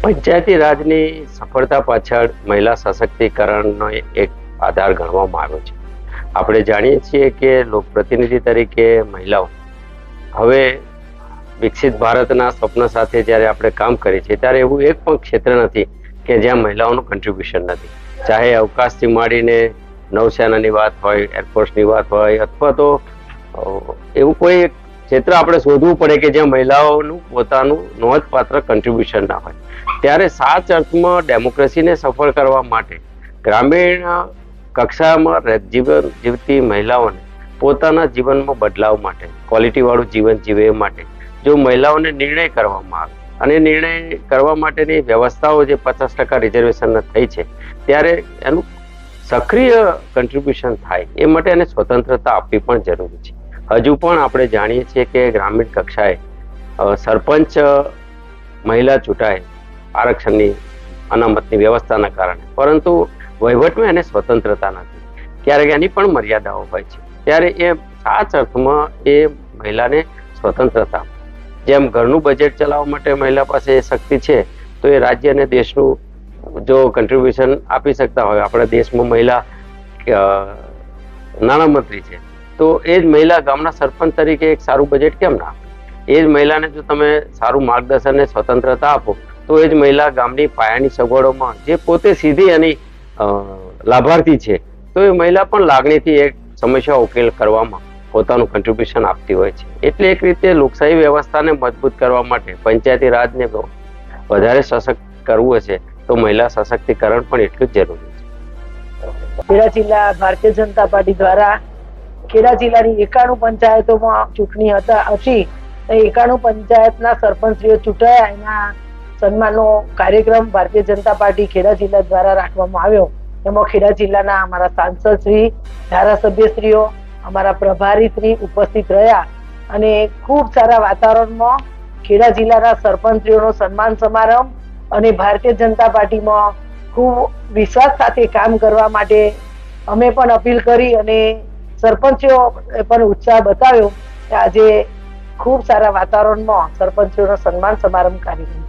પંચાયતી રાજની સફળતા પાછળ મહિલા સશક્તિકરણનો એક આધાર ગણવામાં આવ્યો છે. આપણે જાણીએ છીએ કે લોકપ્રતિનિધિ તરીકે મહિલાઓ હવે વિકસિત ભારતના સ્વપ્ન સાથે જ્યારે આપણે કામ કરીએ છીએ ત્યારે એવું એક પણ ક્ષેત્ર નથી કે જ્યાં મહિલાઓનું કન્ટ્રીબ્યુશન નથી. ચાહે અવકાશથી માંડીને નૌસેનાની વાત હોય, એરફોર્સની વાત હોય, અથવા તો એવું કોઈ ક્ષેત્ર આપણે શોધવું પડે કે જ્યાં મહિલાઓનું પોતાનું નોંધપાત્ર કન્ટ્રીબ્યુશન ના હોય. ત્યારે સાચા અર્થમાં ડેમોક્રેસીને સફળ કરવા માટે ગ્રામીણ કક્ષામાં જીવન જીવતી મહિલાઓને પોતાના જીવનમાં બદલાવ માટે, ક્વોલિટીવાળું જીવન જીવે માટે જો મહિલાઓને નિર્ણય કરવામાં આવે અને નિર્ણય કરવા માટેની વ્યવસ્થાઓ જે 50% રિઝર્વેશન થઈ છે, ત્યારે એનું સક્રિય કન્ટ્રીબ્યુશન થાય એ માટે એને સ્વતંત્રતા આપવી પણ જરૂરી છે. હજુ પણ આપણે જાણીએ છીએ કે ગ્રામીણ કક્ષાએ સરપંચ મહિલા ચૂંટાય આરક્ષણની અનામતની વ્યવસ્થાના કારણે, પરંતુ વહીવટમાં એને સ્વતંત્રતા નથી. ક્યારેક એની પણ મર્યાદાઓ હોય છે. ત્યારે એ સાચા અર્થમાં એ મહિલાને સ્વતંત્રતા, જેમ ઘરનું બજેટ ચલાવવા માટે મહિલા પાસે એ શક્તિ છે, તો એ રાજ્ય અને દેશનું જો કન્ટ્રીબ્યુશન આપી શકતા હોય, આપણા દેશમાં મહિલા નાણામંત્રી છે, તો એ જ મહિલા ગામના સરપંચ તરીકે એક સારું બજેટ કેમ ના આપે? એ જ મહિલાને જો તમે સારું માર્ગદર્શન અને સ્વતંત્રતા આપો, તો એ જ મહિલા ગામની પાયાની સગવડોમાં જે પોતે સીધી એની લાભાર્થી છે, તો એ મહિલા પણ લાગણીથી એક સમસ્યા ઉકેલ કરવામાં પોતાનું કન્ટ્રીબ્યુશન આપતી હોય છે. એટલે એક રીતે લોકશાહી વ્યવસ્થાને મજબૂત કરવા માટે પંચાયતી રાજને વધારે સશક્ત કરવું હશે તો મહિલા સશક્તિકરણ પણ એટલું જ જરૂરી છે. ખેડા જિલ્લા ભારતીય જનતા પાર્ટી દ્વારા ખેડા જિલ્લાની 91 પંચાયતોમાં ચૂંટણી હતી. 91 પંચાયતના સરપંચશ્રીઓ ચૂંટાયા, એના સન્માનનો કાર્યક્રમ ભારતીય જનતા પાર્ટી ખેડા જિલ્લા દ્વારા રાખવામાં આવ્યો. એમાં ખેડા જિલ્લાના અમારા સાંસદ શ્રી, ધારાસભ્યશ્રીઓ, અમારા પ્રભારી શ્રી ઉપસ્થિત રહ્યા અને ખૂબ સારા વાતાવરણમાં ખેડા જિલ્લાના સરપંચશ્રીઓનો સન્માન સમારંભ અને ભારતીય જનતા પાર્ટીમાં ખૂબ વિશ્વાસ સાથે કામ કરવા માટે અમે પણ અપીલ કરી અને સરપંચીઓ પણ ઉત્સાહ બતાવ્યો. આજે ખૂબ સારા વાતાવરણમાં સરપંચીઓનો સન્માન સમારંભ કાર્યક્રમ